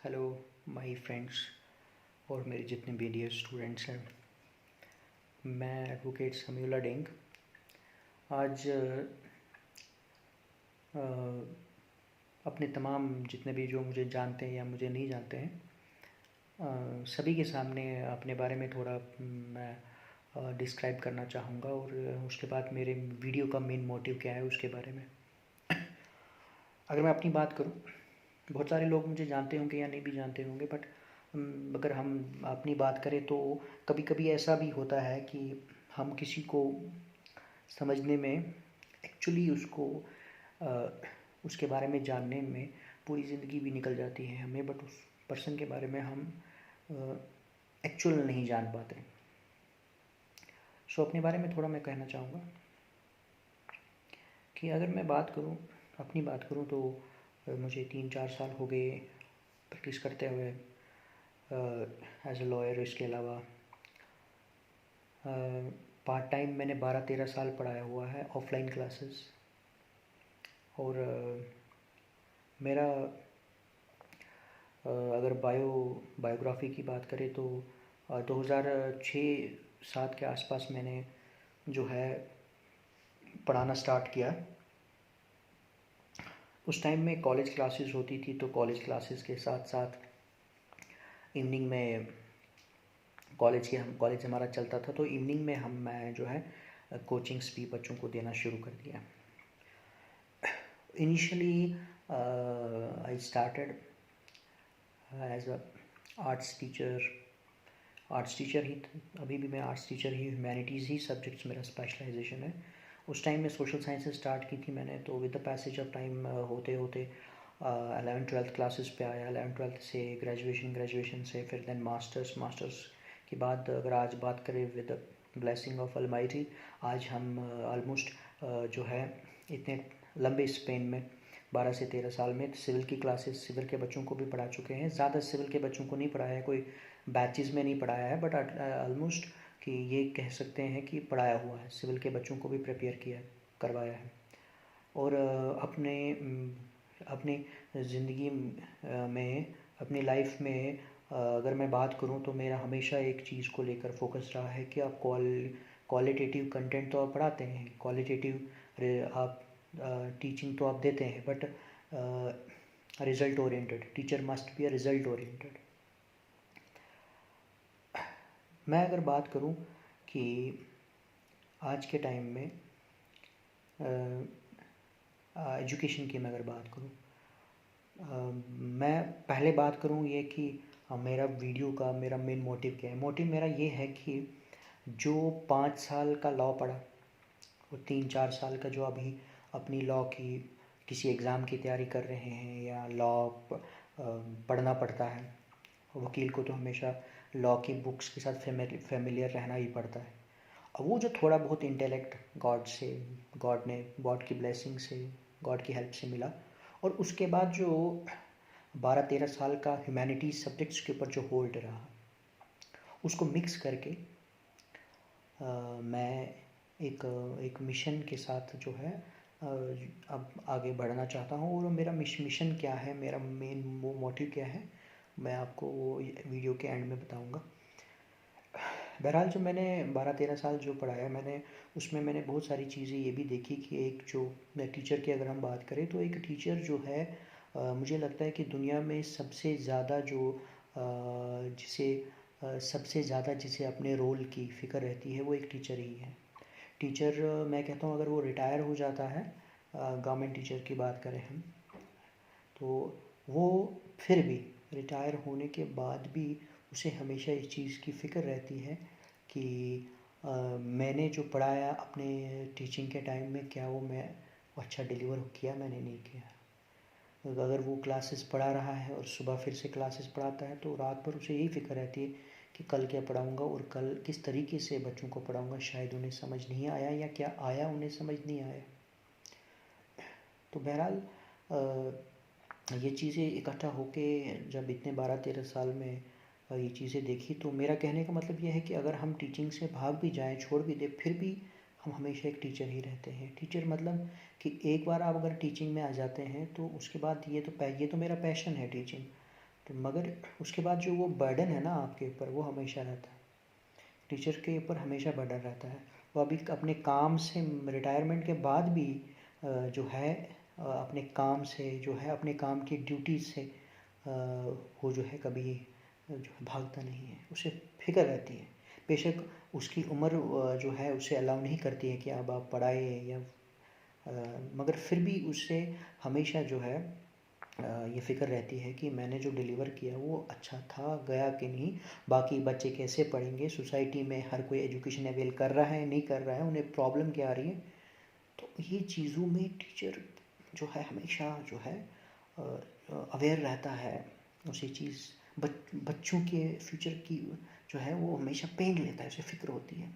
Hello my friends और मेरे जितने भी डियर स्टूडेंट्स हैं। मैं एडवोकेट समीउल्लाह डिंग आज अ, अपने तमाम जितने भी जो मुझे जानते हैं या मुझे नहीं जानते हैं सभी के सामने अपने बारे में थोड़ा मैं डिस्क्राइब करना चाहूँगा और उसके बाद मेरे वीडियो का मेन मोटिव क्या है उसके बारे में। अगर मैं अपनी बात करूँ, बहुत सारे लोग मुझे जानते होंगे या नहीं भी जानते होंगे, बट अगर हम अपनी बात करें तो कभी कभी ऐसा भी होता है कि हम किसी को समझने में एक्चुअली उसके बारे में जानने में पूरी ज़िंदगी भी निकल जाती है हमें, बट उस पर्सन के बारे में हम एक्चुअल नहीं जान पाते। सो अपने बारे में थोड़ा मैं कहना चाहूँगा कि अगर मैं बात करूँ, अपनी बात करूँ तो मुझे 3-4 साल हो गए प्रैक्टिस करते हुए एज ए लॉयर। इसके अलावा पार्ट टाइम मैंने 12-13 साल पढ़ाया हुआ है ऑफलाइन क्लासेस। और मेरा अगर बायोग्राफी की बात करें तो 2006-7 के आसपास मैंने जो है पढ़ाना स्टार्ट किया। उस टाइम में कॉलेज क्लासेस होती थी, तो कॉलेज क्लासेस के साथ साथ इवनिंग में कॉलेज हमारा चलता था, तो इवनिंग में मैं जो है कोचिंग्स भी बच्चों को देना शुरू कर दिया। Initially I started as a arts teacher ही। अभी भी मैं आर्ट्स टीचर ही, ह्यूमैनिटीज़ ही सब्जेक्ट्स मेरा स्पेशलाइजेशन है। उस टाइम में सोशल साइंसेस स्टार्ट की थी मैंने, तो with the passage of time होते होते 11th-12th क्लासेस पे आया। 11th-12th से ग्रेजुएशन से फिर देन मास्टर्स के बाद अगर आज बात करें with the blessing of Almighty, आज हम ऑलमोस्ट जो है इतने लंबे स्पेन में 12 से 13 साल में सिविल की क्लासेस, सिविल के बच्चों को भी पढ़ा चुके हैं। ज़्यादा सिविल के बच्चों को नहीं पढ़ाया है, कोई बैचेस में नहीं पढ़ाया है, बट ऑलमोस्ट कि ये कह सकते हैं कि पढ़ाया हुआ है, सिविल के बच्चों को भी प्रिपेयर किया करवाया है। और अपनी ज़िंदगी में, अपनी लाइफ में अगर मैं बात करूं तो मेरा हमेशा एक चीज़ को लेकर फोकस रहा है कि आप क्वालिटेटिव कंटेंट तो आप पढ़ाते हैं, क्वालिटेटिव आप टीचिंग तो आप देते हैं, but result oriented teacher must be a result oriented. मैं अगर बात करूं कि आज के टाइम में एजुकेशन की मैं अगर बात करूं, मैं पहले बात करूं ये कि मेरा वीडियो का मेरा मेन मोटिव क्या है। मोटिव मेरा ये है कि जो 5 साल का लॉ पढ़ा और 3-4 साल का जो अभी अपनी लॉ की किसी एग्ज़ाम की तैयारी कर रहे हैं या लॉ पढ़ना पड़ता है, वकील को तो हमेशा लॉ की बुक्स के साथ फेमिलियर रहना ही पड़ता है। अब वो जो थोड़ा बहुत इंटेलेक्ट गॉड की ब्लेसिंग से, गॉड की हेल्प से मिला, और उसके बाद जो 12-13 साल का ह्यूमैनिटीज़ सब्जेक्ट्स के ऊपर जो होल्ड रहा, उसको मिक्स करके मैं एक मिशन के साथ जो है अब आगे बढ़ना चाहता हूँ। और मेरा मिशन क्या है, मेरा मेन मोटिव क्या है, मैं आपको वो वीडियो के एंड में बताऊँगा। बहरहाल जो मैंने 12-13 साल जो पढ़ाया मैंने, उसमें मैंने बहुत सारी चीज़ें ये भी देखी कि एक जो टीचर की अगर हम बात करें तो एक टीचर जो है मुझे लगता है कि दुनिया में सबसे ज़्यादा सबसे ज़्यादा जिसे अपने रोल की फ़िक्र रहती है वो एक टीचर ही है। टीचर मैं कहता हूँ अगर वो रिटायर हो जाता है, गवर्नमेंट टीचर की बात करें हम, तो वो फिर भी रिटायर होने के बाद भी उसे हमेशा इस चीज़ की फ़िक्र रहती है कि मैंने जो पढ़ाया अपने टीचिंग के टाइम में, क्या वो मैं अच्छा डिलीवर किया, मैंने नहीं किया। अगर वो क्लासेस पढ़ा रहा है और सुबह फिर से क्लासेस पढ़ाता है तो रात भर उसे यही फ़िक्र रहती है कि कल क्या पढ़ाऊँगा और कल किस तरीके से बच्चों को पढ़ाऊँगा, शायद उन्हें समझ नहीं आया या क्या आया उन्हें समझ नहीं आया। तो बहरहाल ये चीज़ें इकट्ठा होके जब इतने 12-13 साल में ये चीज़ें देखी, तो मेरा कहने का मतलब ये है कि अगर हम टीचिंग से भाग भी जाएँ, छोड़ भी दें, फिर भी हम हमेशा एक टीचर ही रहते हैं। टीचर मतलब कि एक बार आप अगर टीचिंग में आ जाते हैं तो उसके बाद ये तो मेरा पैशन है टीचिंग, तो मगर उसके बाद जो वो बर्डन है ना आपके ऊपर, वो हमेशा रहता है। टीचर के ऊपर हमेशा बर्डन रहता है। वो अभी अपने काम से रिटायरमेंट के बाद भी जो है अपने काम से जो है, अपने काम की ड्यूटीज से वो जो है कभी जो है भागता नहीं है, उसे फिक्र रहती है। बेशक उसकी उम्र जो है उसे अलाउ नहीं करती है कि अब आप पढ़ाए या मगर फिर भी उससे हमेशा जो है ये फ़िक्र रहती है कि मैंने जो डिलीवर किया वो अच्छा था, गया कि नहीं, बाकी बच्चे कैसे पढ़ेंगे, सोसाइटी में हर कोई एजुकेशन अवेल कर रहा है नहीं कर रहा है, उन्हें प्रॉब्लम क्या आ रही है। तो ये चीज़ों में टीचर जो है हमेशा जो है अवेयर रहता है। उसी चीज़ बच्चों के फ्यूचर की जो है वो हमेशा पेन लेता है, उसे फ़िक्र होती है।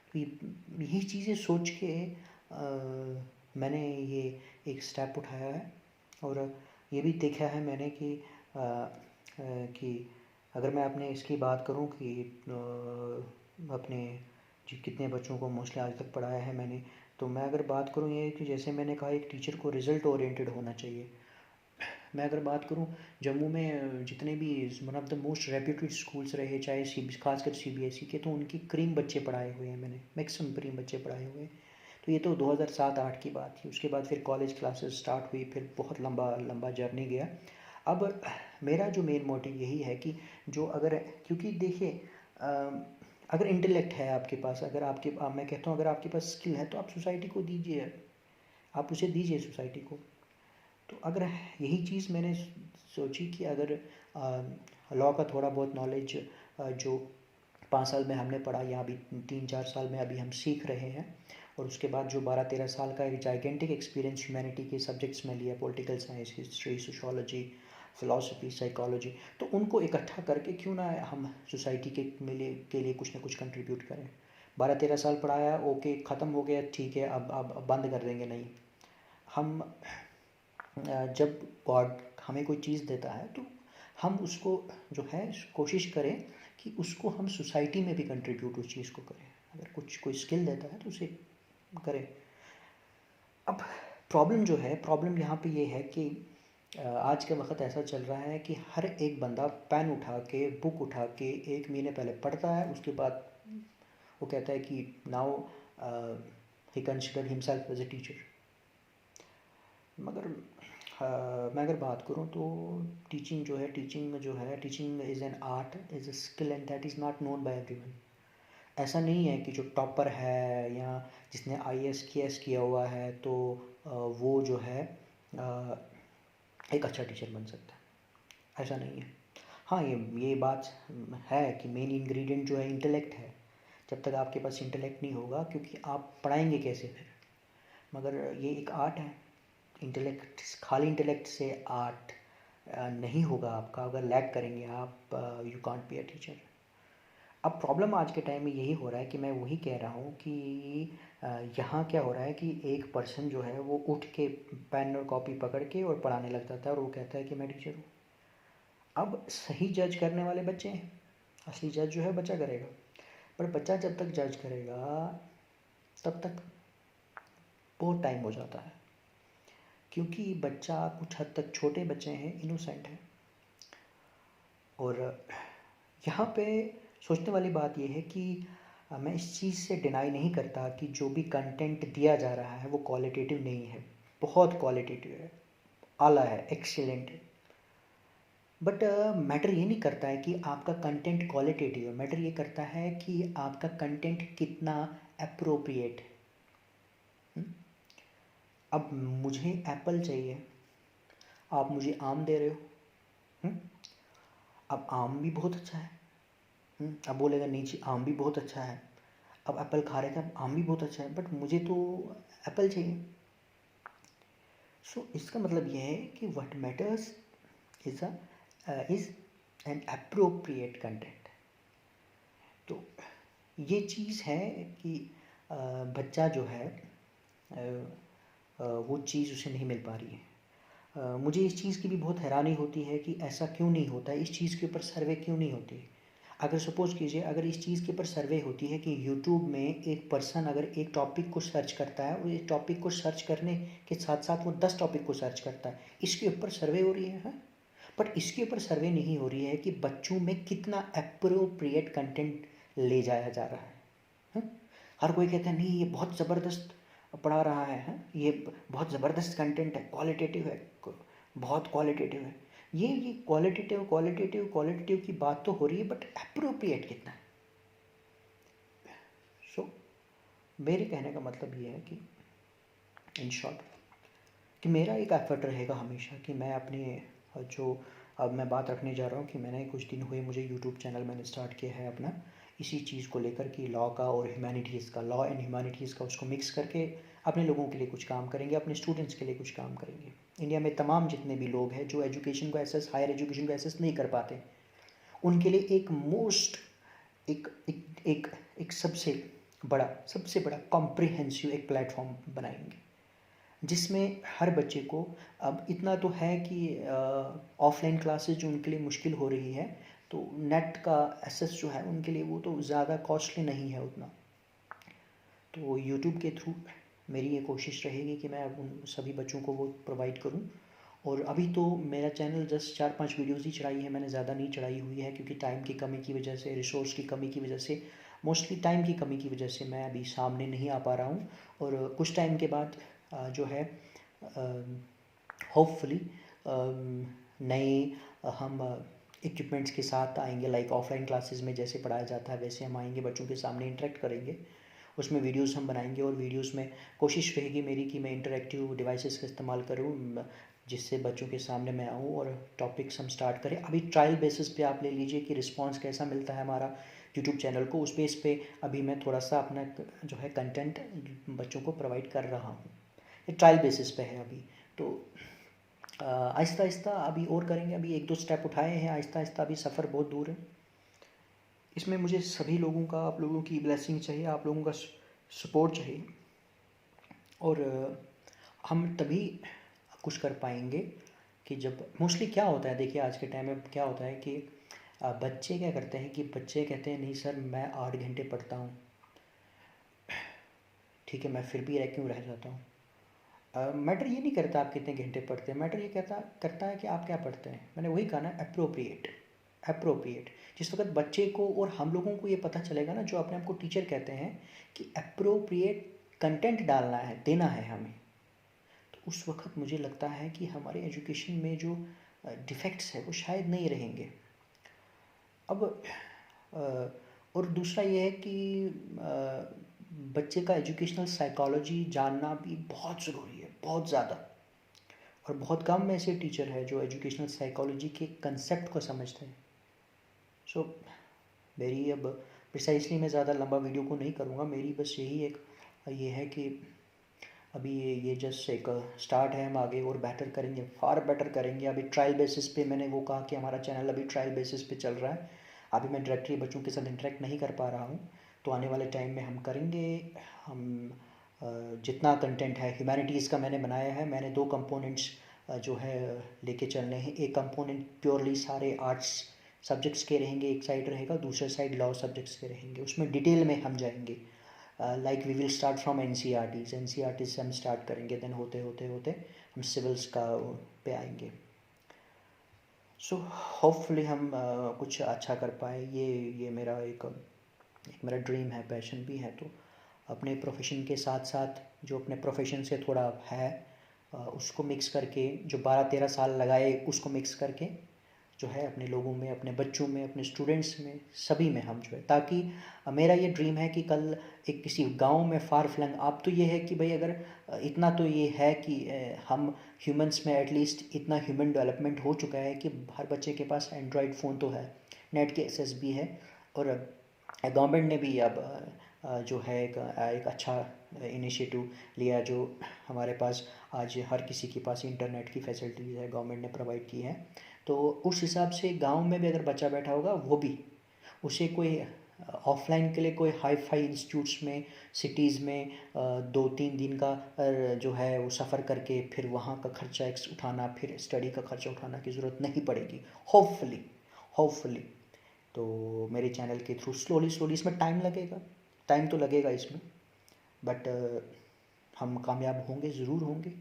तो यही चीज़ें सोच के मैंने ये एक स्टेप उठाया है। और ये भी देखा है मैंने कि अगर मैं अपने इसकी बात करूं कि अपने कितने बच्चों को मोस्टली आज तक पढ़ाया है मैंने, तो मैं अगर बात करूं ये कि जैसे मैंने कहा एक टीचर को रिज़ल्ट ओरिएंटेड होना चाहिए। मैं अगर बात करूं जम्मू में जितने भी one of the most reputed schools रहे, चाहे खासकर CBSE के, तो उनकी क्रीम बच्चे पढ़ाए हुए हैं मैंने, मैक्सिमम क्रीम बच्चे पढ़ाए हुए हैं। तो ये तो 2007-8 की बात थी। उसके बाद फिर कॉलेज क्लासेस स्टार्ट हुई, फिर बहुत लंबा लंबा जर्नी गया। अब मेरा जो मेन मोटिव यही है कि जो अगर, क्योंकि देखिए अगर इंटेलेक्ट है आपके पास, अगर मैं कहता हूँ अगर आपके पास स्किल है तो आप सोसाइटी को दीजिए, आप उसे दीजिए सोसाइटी को। तो अगर यही चीज़ मैंने सोची कि अगर लॉ का थोड़ा बहुत नॉलेज जो 5 साल में हमने पढ़ा या अभी 3-4 साल में अभी हम सीख रहे हैं, और उसके बाद जो 12-13 साल का एक जाइगेंटिक एक्सपीरियंस ह्यूमैनिटी के सब्जेक्ट्स में लिया, political science, history, sociology, philosophy, psychology, तो उनको इकट्ठा करके क्यों ना हम सोसाइटी के लिए कुछ ना कुछ कंट्रीब्यूट करें। 12-13 साल पढ़ाया, ओके, ख़त्म हो गया, ठीक है, अब बंद कर देंगे, नहीं। हम जब गॉड हमें कोई चीज़ देता है तो हम उसको जो है कोशिश करें कि उसको हम सोसाइटी में भी कंट्रीब्यूट उस चीज़ को करें। अगर कोई स्किल देता है तो उसे करें। अब प्रॉब्लम यहाँ पे ये है कि आज के वक्त ऐसा चल रहा है कि हर एक बंदा पेन उठा के, बुक उठा के 1 महीने पहले पढ़ता है, उसके बाद वो कहता है कि now he consider himself as a teacher. मगर मैं अगर बात करूँ तो teaching is an art, is a skill, and that is not known by everyone. ऐसा नहीं है कि जो टॉपर है या जिसने IAS किया हुआ है तो वो जो है एक अच्छा टीचर बन सकता है, ऐसा नहीं है। हाँ, ये बात है कि मेन इंग्रेडिएंट जो है इंटेलेक्ट है। जब तक आपके पास इंटेलेक्ट नहीं होगा, क्योंकि आप पढ़ाएंगे कैसे फिर। मगर ये एक आर्ट है। इंटेलेक्ट, खाली इंटेलेक्ट से आर्ट नहीं होगा आपका। अगर लैग करेंगे आप, you can't be a teacher. अब प्रॉब्लम आज के टाइम में यही हो रहा है कि मैं वही कह रहा हूँ कि यहाँ क्या हो रहा है कि एक पर्सन जो है वो उठ के पेन और कॉपी पकड़ के और पढ़ाने लग जाता है और वो कहता है कि मैं टीचर हूँ। अब सही जज करने वाले बच्चे हैं, असली जज जो है बच्चा करेगा। पर बच्चा जब तक जज करेगा तब तक बहुत टाइम हो जाता है, क्योंकि बच्चा कुछ हद तक, छोटे बच्चे हैं, इनोसेंट हैं। और यहाँ पे सोचने वाली बात यह है कि मैं इस चीज़ से डिनाई नहीं करता कि जो भी कंटेंट दिया जा रहा है वो क्वालिटेटिव नहीं है, बहुत क्वालिटेटिव है, आला है, एक्सीलेंट है। बट मैटर ये नहीं करता है कि आपका कंटेंट क्वालिटेटिव है, मैटर ये करता है कि आपका कंटेंट कितना अप्रोप्रिएट है। अब मुझे एप्पल चाहिए, आप मुझे आम दे रहे हो। अब आम भी बहुत अच्छा है। अब बोलेगा नहीं जी आम भी बहुत अच्छा है। अब एप्पल खा रहे थे, अब आम भी बहुत अच्छा है, बट मुझे तो एप्पल चाहिए। सो इसका मतलब यह है कि what matters is an appropriate content. तो ये चीज़ है कि बच्चा जो है वो चीज़ उसे नहीं मिल पा रही है। मुझे इस चीज़ की भी बहुत हैरानी होती है कि ऐसा क्यों नहीं होता, इस चीज़ के ऊपर सर्वे क्यों नहीं होती। अगर सपोज़ कीजिए, अगर इस चीज़ के ऊपर सर्वे होती है कि यूट्यूब में एक पर्सन अगर एक टॉपिक को सर्च करता है और इस टॉपिक को सर्च करने के साथ साथ वो 10 टॉपिक को सर्च करता है, इसके ऊपर सर्वे हो रही है। बट इसके ऊपर सर्वे नहीं हो रही है कि बच्चों में कितना अप्रोप्रिएट कंटेंट ले जाया जा रहा है। हाँ? हर कोई कहता है नहीं ये बहुत ज़बरदस्त पढ़ा रहा है, हाँ? ये बहुत ज़बरदस्त कंटेंट है, क्वालिटेटिव है, बहुत क्वालिटेटिव है। ये क्वालिटेटिव क्वालिटेटिव क्वालिटेटिव की बात तो हो रही है, बट अप्रोप्रिएट कितना है? सो मेरे कहने का मतलब ये है कि इन शॉर्ट कि मेरा एक एफर्ट रहेगा हमेशा कि मैं अपने जो अब मैं बात रखने जा रहा हूँ कि मैंने कुछ दिन हुए मुझे यूट्यूब चैनल मैंने स्टार्ट किया है अपना, इसी चीज़ को लेकर कि लॉ का और ह्यूमैनिटीज़ का, लॉ एंड ह्यूमैनिटीज़ का, उसको मिक्स करके अपने लोगों के लिए कुछ काम करेंगे, अपने स्टूडेंट्स के लिए कुछ काम करेंगे। इंडिया में तमाम जितने भी लोग हैं जो एजुकेशन को एसेस, हायर एजुकेशन को एसेस नहीं कर पाते, उनके लिए एक मोस्ट एक एक एक, एक सबसे बड़ा कॉम्प्रिहेंसिव एक प्लेटफॉर्म बनाएंगे, जिसमें हर बच्चे को, अब इतना तो है कि ऑफलाइन क्लासेस जो उनके लिए मुश्किल हो रही है, तो नेट का एक्सेस जो है उनके लिए वो तो ज़्यादा कॉस्टली नहीं है उतना। तो यूट्यूब के थ्रू मेरी ये कोशिश रहेगी कि मैं उन सभी बच्चों को वो प्रोवाइड करूं। और अभी तो मेरा चैनल जस्ट 4-5 वीडियोज़ ही चढ़ाई है, मैंने ज़्यादा नहीं चढ़ाई हुई है, क्योंकि टाइम की कमी की वजह से, रिसोर्स की कमी की वजह से, मोस्टली टाइम की कमी की वजह से मैं अभी सामने नहीं आ पा रहा हूँ। और कुछ टाइम के बाद जो है होपफुली नए हम इक्विपमेंट्स के साथ आएंगे, लाइक ऑफलाइन क्लासेस में जैसे पढ़ाया जाता है वैसे हम आएंगे, बच्चों के सामने इंटरेक्ट करेंगे, उसमें वीडियोस हम बनाएंगे। और वीडियोस में कोशिश रहेगी मेरी कि मैं इंटरेक्टिव डिवाइसेस का इस्तेमाल करूँ, जिससे बच्चों के सामने मैं आऊँ और टॉपिक्स हम स्टार्ट करें। अभी ट्रायल बेसिस पे आप ले लीजिए कि रिस्पांस कैसा मिलता है हमारा यूट्यूब चैनल को, उस बेस पे अभी मैं थोड़ा सा अपना जो है कंटेंट बच्चों को प्रोवाइड कर रहा हूँ। ये ट्रायल बेसिस पे है अभी, तो आहिस्ता आहिस्ता अभी और करेंगे। अभी 1-2 स्टेप उठाए हैं, आहिस्ता आहिस्ता अभी सफ़र बहुत दूर है। इसमें मुझे सभी लोगों का, आप लोगों की ब्लेसिंग चाहिए, आप लोगों का सपोर्ट चाहिए, और हम तभी कुछ कर पाएंगे कि जब मोस्टली क्या होता है, देखिए आज के टाइम में क्या होता है कि बच्चे क्या करते हैं कि बच्चे कहते हैं नहीं सर मैं 8 घंटे पढ़ता हूँ, ठीक है मैं फिर भी क्यों रह जाता हूँ। मैटर ये नहीं करता आप कितने घंटे पढ़ते हैं, मैटर ये करता है कि आप क्या पढ़ते हैं। मैंने वही कहा ना, अप्रोप्रिएट। जिस वक्त बच्चे को और हम लोगों को ये पता चलेगा ना, जो अपने आप को टीचर कहते हैं, कि अप्रोप्रिएट कंटेंट डालना है, देना है हमें, तो उस वक्त मुझे लगता है कि हमारे एजुकेशन में जो डिफेक्ट्स है वो शायद नहीं रहेंगे। अब और दूसरा ये है कि बच्चे का एजुकेशनल साइकोलॉजी जानना भी बहुत ज़रूरी है, बहुत ज़्यादा। और बहुत कम ऐसे टीचर हैं जो एजुकेशनल साइकोलॉजी के कंसेप्ट को समझते हैं। सो मेरी अब प्रिसाइसली मैं ज़्यादा लंबा वीडियो को नहीं करूँगा, मेरी बस यही एक ये है कि अभी ये जस्ट एक स्टार्ट है, हम आगे और बेटर करेंगे, फार बेटर करेंगे। अभी ट्रायल बेसिस पे, मैंने वो कहा कि हमारा चैनल अभी ट्रायल बेसिस पे चल रहा है, अभी मैं डायरेक्टली बच्चों के साथ इंटरेक्ट नहीं कर पा रहा हूँ, तो आने वाले टाइम में हम करेंगे। हम जितना कंटेंट है ह्यूमैनिटीज़ का मैंने बनाया है, मैंने 2 कंपोनेंट्स जो है लेके चलने हैं। एक कंपोनेंट प्योरली सारे आर्ट्स सब्जेक्ट्स के रहेंगे, एक साइड रहेगा, दूसरे साइड लॉ सब्जेक्ट्स के रहेंगे, उसमें डिटेल में हम जाएंगे। Like we will start from N C R T से हम स्टार्ट करेंगे, देन होते होते होते हम सिविल्स का पे आएंगे। सो होपफुली हम कुछ अच्छा कर पाए। ये मेरा एक मेरा ड्रीम है, पैशन भी है। तो अपने प्रोफेशन के साथ साथ जो अपने प्रोफेशन से थोड़ा है उसको मिक्स करके, जो 12-13 साल लगाए उसको मिक्स करके जो है अपने लोगों में, अपने बच्चों में, अपने स्टूडेंट्स में, सभी में हम जो है, ताकि मेरा ये ड्रीम है कि कल एक किसी गांव में फार फ्लंग, अब तो ये है कि भाई अगर इतना तो ये है कि हम ह्यूमंस में एटलीस्ट इतना ह्यूमन डेवलपमेंट हो चुका है कि हर बच्चे के पास एंड्रॉयड फ़ोन तो है, नेट के एक्सेस भी है, और गवर्नमेंट ने भी अब जो है एक अच्छा इनिशिएटिव लिया, जो हमारे पास आज हर किसी के पास इंटरनेट की फैसिलिटीज़ है, गवर्नमेंट ने प्रोवाइड की है। तो उस हिसाब से गांव में भी अगर बच्चा बैठा होगा, वो भी उसे कोई ऑफलाइन के लिए कोई हाई फाई इंस्टीट्यूट्स में, सिटीज़ में 2-3 दिन का जो है वो सफ़र करके फिर वहाँ का खर्चा उठाना, फिर स्टडी का खर्चा उठाना की ज़रूरत नहीं पड़ेगी, होपफुली। तो मेरे चैनल के थ्रू स्लोली इसमें टाइम तो लगेगा इसमें, बट हम कामयाब होंगे, ज़रूर होंगे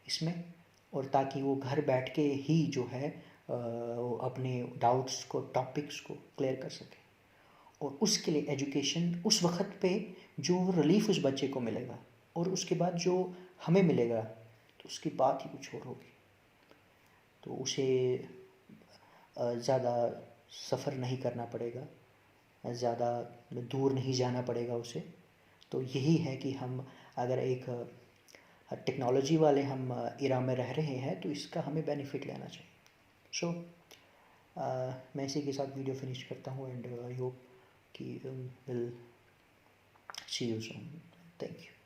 इसमें। और ताकि वो घर बैठ के ही जो है वो अपने डाउट्स को, टॉपिक्स को क्लियर कर सके। और उसके लिए एजुकेशन उस वक्त पे जो रिलीफ उस बच्चे को मिलेगा और उसके बाद जो हमें मिलेगा, तो उसकी बात ही कुछ और होगी। तो उसे ज़्यादा सफ़र नहीं करना पड़ेगा, ज़्यादा दूर नहीं जाना पड़ेगा उसे। तो यही है कि हम अगर एक टेक्नोलॉजी वाले हम इरा में रह रहे हैं तो इसका हमें बेनिफिट लेना चाहिए। सो मैं इसी के साथ वीडियो फिनिश करता हूँ एंड आई होप कि will see you soon. Thank you.